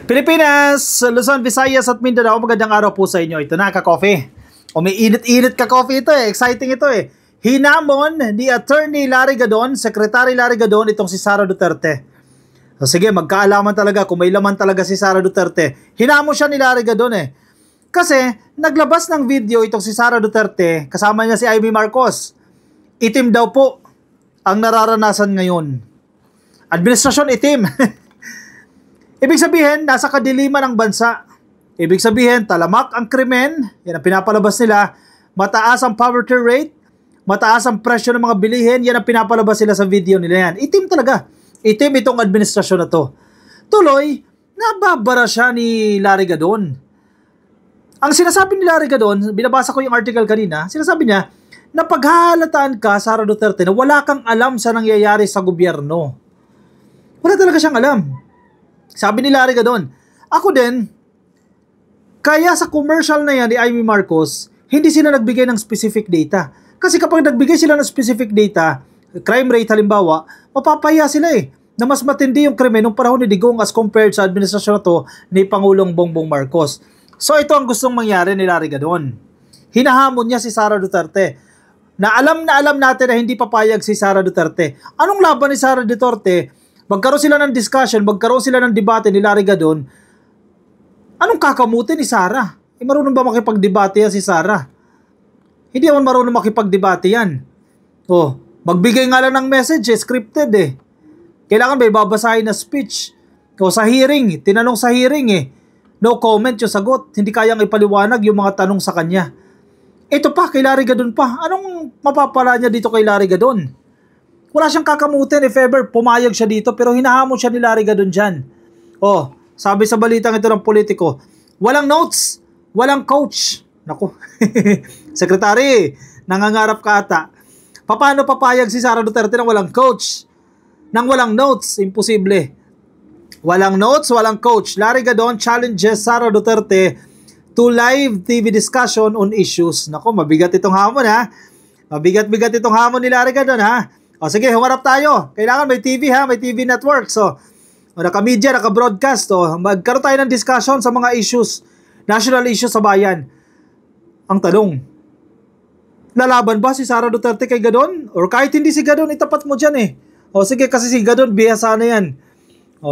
Pilipinas, Luzon, Visayas at Mindanao, magandang araw po sa inyo. Ito na, ka-coffee. O may init-init ka-coffee ito eh. Exciting ito eh. Hinamon ni Attorney Larry Gadon, Secretary Larry Gadon, itong si Sara Duterte. So, sige, magkaalaman talaga kung may laman talaga si Sara Duterte. Hinamon siya ni Larry Gadon eh. Kasi, naglabas ng video itong si Sara Duterte, kasama niya si Amy Marcos. Itim daw po ang nararanasan ngayon. Administrasyon itim. Ibig sabihin, nasa kadiliman ng bansa. Ibig sabihin, talamak ang krimen. Yan ang pinapalabas nila. Mataas ang poverty rate. Mataas ang presyo ng mga bilihin. Yan ang pinapalabas nila sa video nila yan. Itim talaga. Itim itong administrasyon na to. Tuloy, nababara siya ni Larry Gadon. Ang sinasabi ni Larry Gadon, binabasa ko yung article kanina, sinasabi niya, na paghahalataan ka, Sara Duterte, na wala kang alam sa nangyayari sa gobyerno. Wala talaga siyang alam. Sabi ni Larry Gadon, ako din, kaya sa commercial na yan ni Amy Marcos, hindi sila nagbigay ng specific data. Kasi kapag nagbigay sila ng specific data, crime rate halimbawa, mapapahiya sila eh, na mas matindi yung krimen nung panahon ni Digong as compared sa administrasyon na to ni Pangulong Bongbong Marcos. So ito ang gustong mangyari ni Larry Gadon. Hinahamon niya si Sara Duterte. Na alam natin na hindi papayag si Sara Duterte. Anong laban ni Sara Duterte? Magkaroon sila ng discussion, magkaroon sila ng debate ni Larry Gadon. Anong kakamutin ni Sara? Marunong ba makipagdebate yan si Sara? Hindi naman marunong makipagdebate yan. Magbigay nga lang ng message scripted eh. Kailangan may babasahin na speech. Sa hearing, tinanong sa hearing no comment yung sagot. Hindi kayang ipaliwanag yung mga tanong sa kanya. Ito pa, kay Larry Gadon pa. Anong mapapala niya dito kay Larry Gadon? Wala siyang kakamutin if ever pumayag siya dito, pero hinahamon siya ni Larry Gadon dyan. Sabi sa balitang ito ng politiko, walang notes, walang coach. Naku, sekretary, nangangarap ka ata. Paano papayag si Sara Duterte nang walang coach? Nang walang notes, imposible. Walang notes, walang coach. Larry Gadon challenges Sara Duterte to live TV discussion on issues. Naku, mabigat itong hamon ha. Mabigat-bigat itong hamon ni Larry Gadon ha. Sige, humarap tayo. Kailangan may TV ha, may TV network. Naka-media, naka-broadcast. Magkaroon tayo ng discussion sa mga issues, national issues sa bayan. Ang tanong, lalaban ba si Sara Duterte kay Gadon? Or kahit hindi si Gadon, itapat mo dyan eh. Sige, kasi si Gadon, bihasa na yan.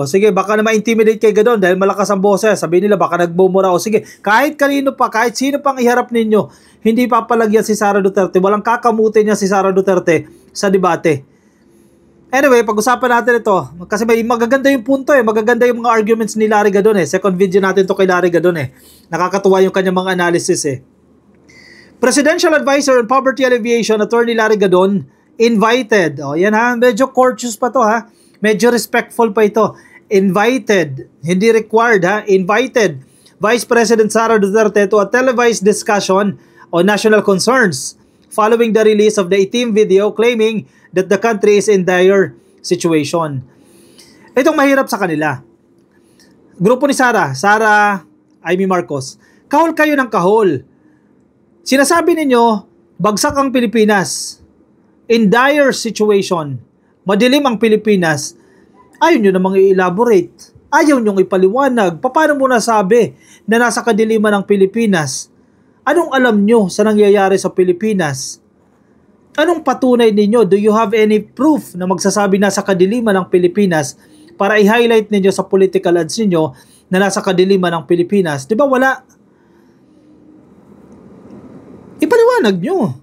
Sige, baka na ma-intimidate kay Gadon dahil malakas ang boses. Sabihin nila, baka nagbumura. Sige, kahit kanino pa, kahit sino pang iharap ninyo, hindi papalagyan si Sara Duterte. Walang kakamutin niya si Sara Duterte sa debate. Anyway, pag-usapan natin ito. Kasi may magaganda yung punto magaganda yung mga arguments ni Larry Gadon Second video natin to kay Larry Gadon Nakakatuwa yung kanyang mga analysis Presidential Advisor on Poverty Alleviation, Attorney Larry Gadon, invited. Yan ha, medyo courteous pa to ha. Medyo respectful pa ito. Invited, hindi required ha. Invited Vice President Sara Duterte to a televised discussion on national concerns following the release of the itim video claiming that the country is in dire situation. Itong mahirap sa kanila. Grupo ni Sara, Amy Marcos, kahol kayo ng kahol. Sinasabi ninyo, bagsak ang Pilipinas. In dire situation. Madilim ang Pilipinas. Ayaw nyo namang i-elaborate. Ayaw nyo ipaliwanag. Paano mo nasabi na nasa kadiliman ng Pilipinas? Anong alam nyo sa nangyayari sa Pilipinas? Anong patunay ninyo? Do you have any proof na magsasabi nasa kadiliman ng Pilipinas para i-highlight ninyo sa political ads ninyo na nasa kadiliman ng Pilipinas? Di ba wala? Ipaliwanag nyo.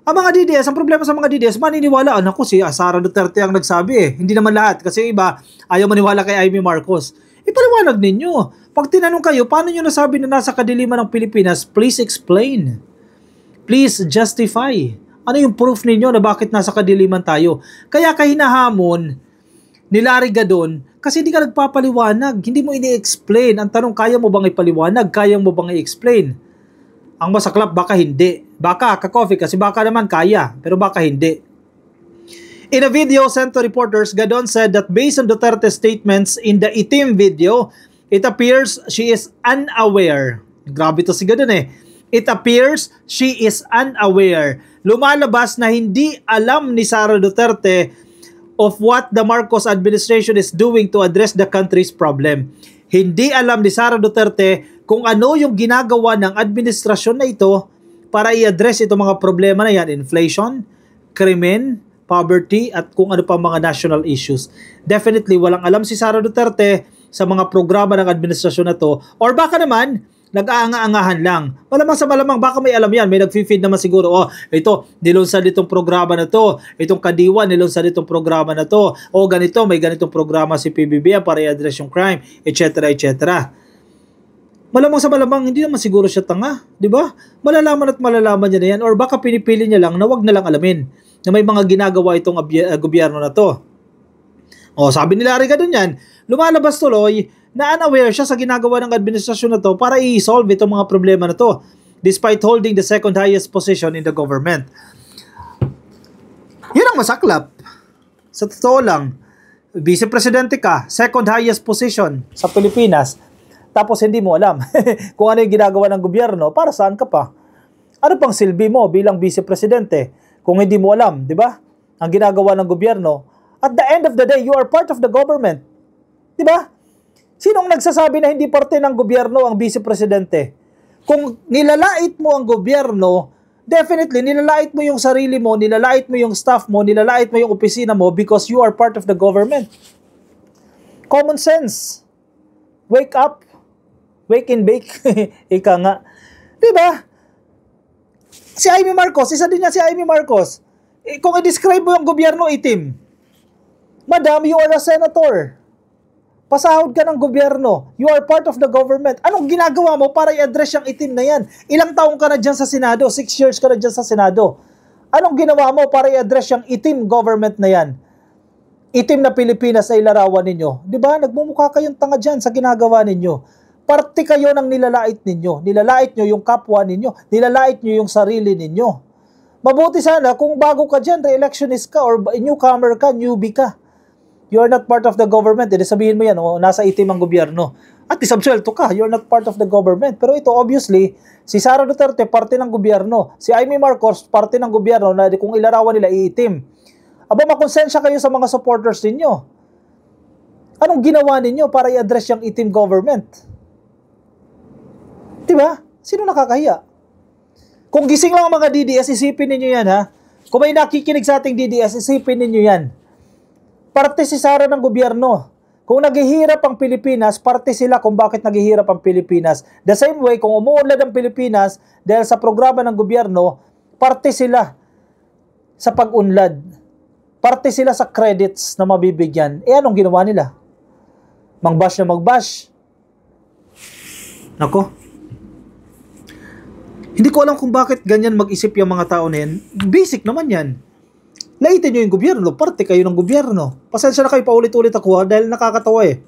Ang mga DDS, ang problema sa mga DDS, maniniwala, naku si Sara Duterte ang nagsabi Hindi naman lahat kasi iba ayaw maniwala kay Amy Marcos. Ipaliwanag ninyo. Pag tinanong kayo, paano nyo nasabi na nasa kadiliman ng Pilipinas? Please explain. Please justify. Ano yung proof ninyo na bakit nasa kadiliman tayo? Kaya kahinahamon ni Larry Gadon kasi hindi ka nagpapaliwanag. Hindi mo ini-explain. Ang tanong, kaya mo bang ipaliwanag? Kaya mo bang i-explain? Ang masaklap, baka hindi. Baka, ka-coffee, kasi baka naman kaya, pero baka hindi. In a video sent to reporters, Gadon said that based on Duterte's statements in the itim video, it appears she is unaware. Grabe to si Gadon It appears she is unaware. Lumalabas na hindi alam ni Sara Duterte of what the Marcos administration is doing to address the country's problem. Hindi alam ni Sara Duterte kung ano yung ginagawa ng administrasyon na ito para i-address itong mga problema na yan, inflation, krimen, poverty, at kung ano pa mga national issues. Definitely, walang alam si Sara Duterte sa mga programa ng administrasyon na to, or baka naman, nag-aanga-angahan lang. Malamang sa malamang, baka may alam yan, may nag-feed naman siguro, oh, ito, nilunsad itong programa na to, itong Kadiwa, nilunsad itong programa na to, o ganito, may ganitong programa si PBBM para i-address yung crime, etc. etc. Malamang sa malamang, hindi naman siguro siya tanga, di ba? Malalaman at malalaman niya na yan, or baka pinipili niya lang na wag na lang alamin na may mga ginagawa itong gobyerno na to. O, sabi nila Riga dun yan, lumalabas tuloy na unaware siya sa ginagawa ng administrasyon na to para i-solve itong mga problema na to, despite holding the second highest position in the government. Yun ang masaklap. Sa totoo lang, Vice Presidente ka, second highest position sa Pilipinas, tapos hindi mo alam kung ano yung ginagawa ng gobyerno, para saan ka pa? Ano pang silbi mo bilang Vice Presidente kung hindi mo alam, di ba? Ang ginagawa ng gobyerno. At the end of the day, you are part of the government. Di ba? Sinong nagsasabi na hindi parte ng gobyerno ang Vice Presidente? Kung nilalait mo ang gobyerno, definitely nilalait mo yung sarili mo, nilalait mo yung staff mo, nilalait mo yung opisina mo because you are part of the government. Common sense. Wake up. Wake and bake. Ika nga. Diba? Si Amy Marcos, isa din niya si Amy Marcos. Kung i-describe mo yung gobyerno, itim. Madam, you are a senator. Pasahod ka ng gobyerno. You are part of the government. Anong ginagawa mo para i-address yung itim na yan? Ilang taong ka na dyan sa Senado? 6 years ka na dyan sa Senado. Anong ginawa mo para i-address yung itim government na yan? Itim na Pilipinas ay larawan ninyo. Diba? Nagmumukha kayong tanga dyan sa ginagawa ninyo. Parte kayo ng nilalait ninyo. Nilalait nyo yung kapwa ninyo. Nilalait nyo yung sarili ninyo. Mabuti sana kung bago ka dyan, re-electionist ka or newcomer ka, newbie ka. You are not part of the government. E sabihin mo yan, oh, nasa itim ang gobyerno. At isabswelto ka, you are not part of the government. Pero ito obviously, si Sara Duterte, parte ng gobyerno. Si Amy Marcos, parte ng gobyerno na kung ilarawan nila, iitim. Aba, makonsensya kayo sa mga supporters ninyo. Anong ginawa ninyo para i-address yung itim government? Diba? Sino nakakahiya? Kung gising lang ang mga DDS, isipin ninyo yan, ha? Kung may nakikinig sa ating DDS, isipin ninyo yan. Parte si Sara ng gobyerno. Kung naghihirap ang Pilipinas, parte sila kung bakit naghihirap ang Pilipinas. The same way, kung umuunlad ang Pilipinas dahil sa programa ng gobyerno, parte sila sa pag-unlad. Parte sila sa credits na mabibigyan. Eh, anong ginawa nila? Magbash na magbash. Nako. Hindi ko alam kung bakit ganyan mag-isip yung mga tao na yan. Basic naman yan. Laitin nyo yung gobyerno, parte kayo ng gobyerno. Pasensya na kayo paulit-ulit ako dahil nakakatawa eh.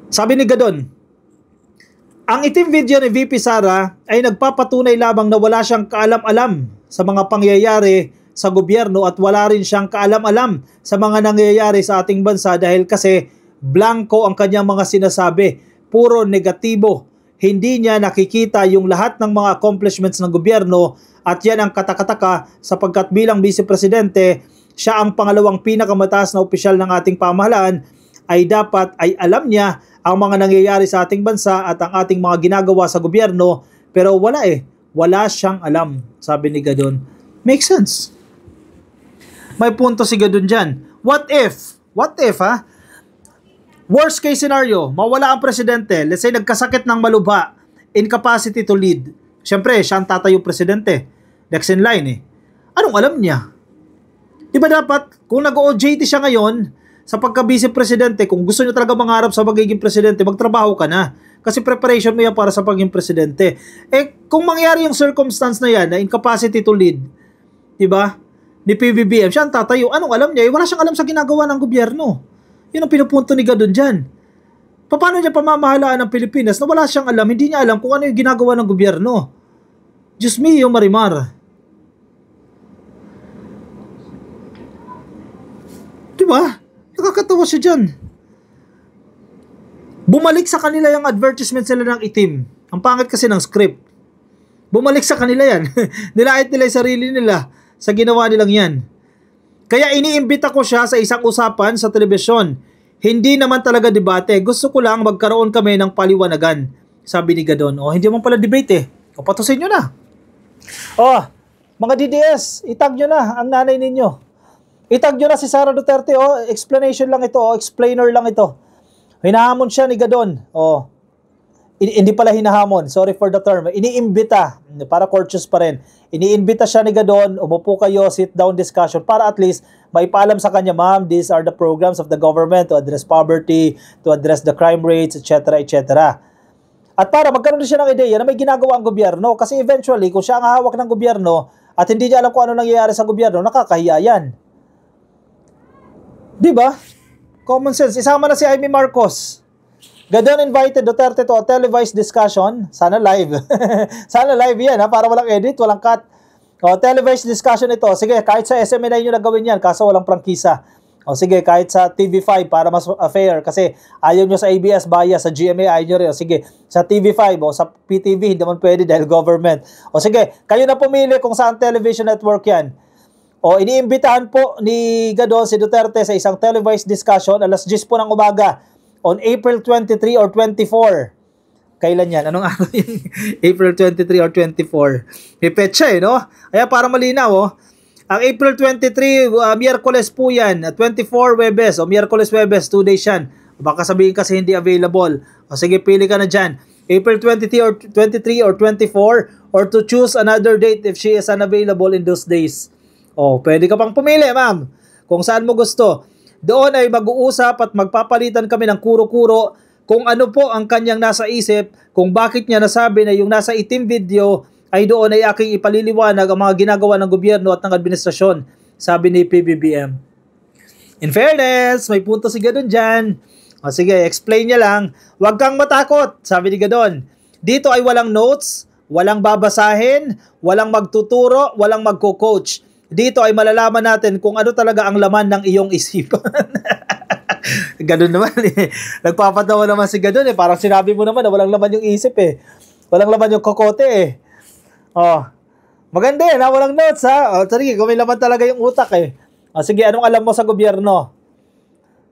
Sabi ni Gadon, ang itim video ni VP Sara ay nagpapatunay lamang na wala siyang kaalam-alam sa mga pangyayari sa gobyerno at wala rin siyang kaalam-alam sa mga nangyayari sa ating bansa dahil kasi blanco ang kanyang mga sinasabi. Puro negatibo. Hindi niya nakikita yung lahat ng mga accomplishments ng gobyerno at yan ang katakataka sapagkat bilang Vice Presidente, siya ang pangalawang pinakamataas na opisyal ng ating pamahalaan ay dapat ay alam niya ang mga nangyayari sa ating bansa at ang ating mga ginagawa sa gobyerno pero wala eh. Wala siyang alam, sabi ni Gadon. Makes sense. May punto si Gadon dyan. What if? What if ha? Worst case scenario, mawala ang presidente. Let's say nagkasakit ng malubha, incapacity to lead. Siyempre, siya ang tatayo presidente. Next in line eh. Anong alam niya? Di ba dapat, kung nag-OJT siya ngayon, sa pagka-vice presidente, kung gusto niyo talaga mangarap sa magiging presidente, magtrabaho ka na. Kasi preparation mo yan para sa pagiging presidente. Eh, kung mangyari yung circumstance na yan, na incapacity to lead, di ba? Ni PBBM, siya ang tatayo. Anong alam niya? Eh, wala siyang alam sa ginagawa ng gobyerno. Yun ang pinupunto ni Gadon dyan. Paano niya pamamahalaan ng Pilipinas na wala siyang alam, hindi niya alam kung ano yung ginagawa ng gobyerno? Diyos mio, Marimar. Diba? Nakakatawa siya dyan. Bumalik sa kanila yung advertisement sila ng itim. Ang pangit kasi ng script. Bumalik sa kanila yan. Nilait nila yung sarili nila sa ginawa nilang yan. Kaya iniimbita ko siya sa isang usapan sa telebisyon. Hindi naman talaga debate. Gusto ko lang magkaroon kami ng paliwanagan. Sabi ni Gadon. Hindi man pala debate eh. Patusin nyo na. Mga DDS, itag nyo na ang nanay ninyo. Itag nyo na si Sara Duterte. Explanation lang ito. Explainer lang ito. Hinahamon siya ni Gadon. Hindi pala hinahamon. Sorry for the term. Iniimbita. Para courteous pa rin. Iniimbita siya ni Gadon. Umupo kayo, sit down discussion. Para at least maipaalam sa kanya, ma'am, these are the programs of the government to address poverty, to address the crime rates, etc. etc. At para magkaroon din siya ng ideya na may ginagawa ang gobyerno. Kasi eventually, kung siya ang hawak ng gobyerno at hindi niya alam kung ano nangyayari sa gobyerno, nakakahiya yan. Diba? Common sense. Isama na si Amy Marcos. Gadon invited Duterte to a televised discussion. Sana live. Sana live yan, para walang edit, walang cut. Televised discussion ito. Sige, kahit sa SMNI nyo nagawin yan, kaso walang prangkisa. Sige, kahit sa TV5 para mas fair. Kasi ayaw nyo sa ABS bias, sa GMA ayaw nyo rin. Sige, sa TV5 o sa PTV, hindi naman pwede dahil government. Sige, kayo na pumili kung saan television network yan. Iniimbitahan po ni Gadon si Duterte sa isang televised discussion alas 10 po ng umaga on April 23 or 24. Kailan yan? Anong araw yun? April 23 or 24. May petsa no? Kaya para malinaw, ang April 23, Miyerkules po yan. 24, Webes. Miyerkules, Webes. 2 days yan. Baka sabihin kasi hindi available. Sige, pili ka na dyan. April 23 or 24 or to choose another date if she is unavailable in those days. Pwede ka pang pumili, ma'am. Kung saan mo gusto. Doon ay mag-uusap at magpapalitan kami ng kuro-kuro kung ano po ang kanyang nasa isip, kung bakit niya nasabi na yung nasa itim video ay doon ay aking ipaliliwanag ang mga ginagawa ng gobyerno at ng administrasyon, sabi ni PBBM. In fairness, may punto si Gadon dyan. Sige, explain niya lang. Huwag kang matakot, sabi ni Gadon. Dito ay walang notes, walang babasahin, walang magtuturo, walang magko-coach. Dito ay malalaman natin kung ano talaga ang laman ng iyong isipan. Gadon naman Nagpapatawa naman si Gadon Parang sinabi mo naman na walang laman yung isip Walang laman yung kokote Maganda na walang notes Sige, kung may laman talaga yung utak sige, anong alam mo sa gobyerno?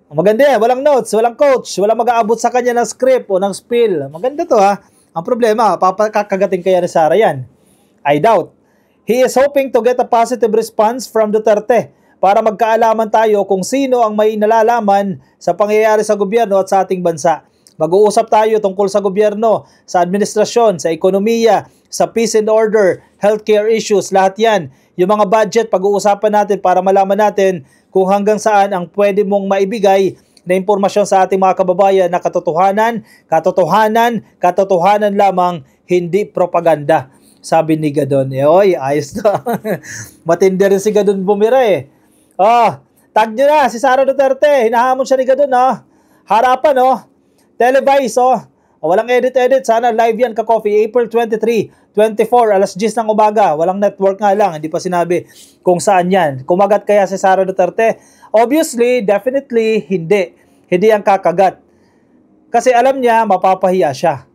Maganda walang notes, walang coach, walang mag-aabot sa kanya ng script o ng spill. Maganda to Ang problema, papakagating kaya ni Sara yan? I doubt. He is hoping to get a positive response from Duterte para magkaalaman tayo kung sino ang may nalalaman sa pangyayari sa gobyerno at sa ating bansa. Mag-uusap tayo tungkol sa gobyerno, sa administrasyon, sa ekonomiya, sa peace and order, healthcare issues, lahat yan. Yung mga budget, pag-uusapan natin para malaman natin kung hanggang saan ang pwede mong maibigay na impormasyon sa ating mga kababayan na katotohanan, katotohanan lamang, hindi propaganda. Sabi ni Gadon. Ayos na. Matindi rin si Gadon bumira tag nyo na si Sara Duterte. Hinahamon siya ni Gadon Harapan Televise walang edit. Sana live yan ka-coffee. April 23, 24, alas 10 ng umaga. Walang network nga lang. Hindi pa sinabi kung saan yan. Kumagat kaya si Sara Duterte? Obviously, definitely, hindi. Hindi ang kakagat. Kasi alam niya, mapapahiya siya.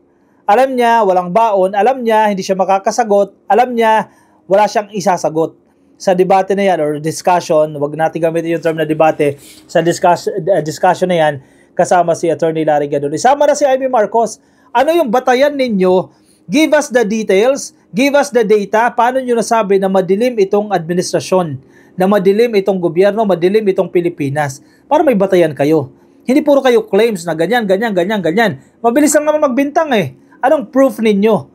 Alam niya, walang baon. Alam niya, hindi siya makakasagot. Alam niya, wala siyang isasagot. Sa debate na yan, or discussion, wag natin gamitin yung term na debate, sa discussion na yan, kasama si Attorney Larry Gadon. Isama na si Amy Marcos. Ano yung batayan ninyo? Give us the details. Give us the data. Paano nyo nasabi na madilim itong administrasyon? Na madilim itong gobyerno, madilim itong Pilipinas? Para may batayan kayo. Hindi puro kayo claims na ganyan. Mabilis lang naman magbintang Anong proof ninyo?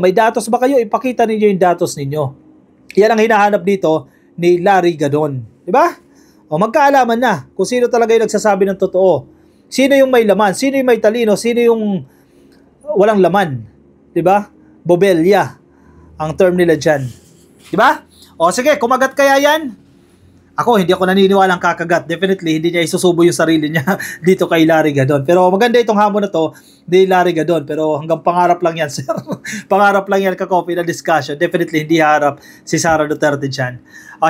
May datos ba kayo? Ipakita ninyo yung datos ninyo. Yan ang hinahanap dito ni Larry Gadon. Diba? Magkaalaman na kung sino talaga yung nagsasabi ng totoo. Sino yung may laman? Sino yung may talino? Sino yung walang laman? Diba? Bobelya ang term nila dyan. Diba? Sige, kumagat kaya yan? Hindi ako naniniwalang kakagat. Definitely, hindi niya isusubo yung sarili niya dito kay Larry Gadon. Pero maganda itong hamon na to ni Larry Gadon. Pero hanggang pangarap lang yan, sir. Pangarap lang yan ka-coffee na discussion. Definitely, hindi harap si Sara Duterte dyan.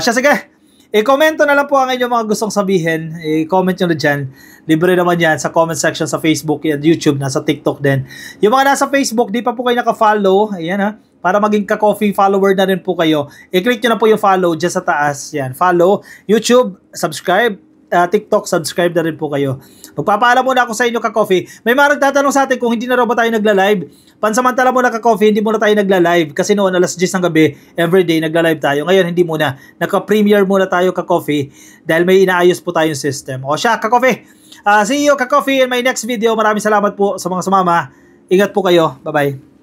Sige. I-komento na lang po ang inyong mga gustong sabihin. I-comment nyo na dyan. Libre naman yan sa comment section sa Facebook and YouTube. Nasa TikTok din. Yung mga nasa Facebook, di pa po kayo naka-follow. Ayan para maging ka-coffee follower na rin po kayo. I-click nyo na po yung follow dyan sa taas. Yan, follow, YouTube, subscribe, TikTok, subscribe na rin po kayo. Magpapaalam muna ako sa inyo ka-coffee. May mga nagtatanong sa atin kung hindi na raw ba tayo nagla-live. Pansamantala muna ka-coffee, hindi muna tayo nagla-live. Kasi noon, alas 10 ng gabi, everyday, nagla-live tayo. Ngayon, hindi muna. Naka-premiere muna tayo ka-coffee dahil may inaayos po tayong system. O siya, ka-coffee. See you, ka-coffee, in my next video. Maraming salamat po sa mga sumama. Ingat po kayo. Bye-bye.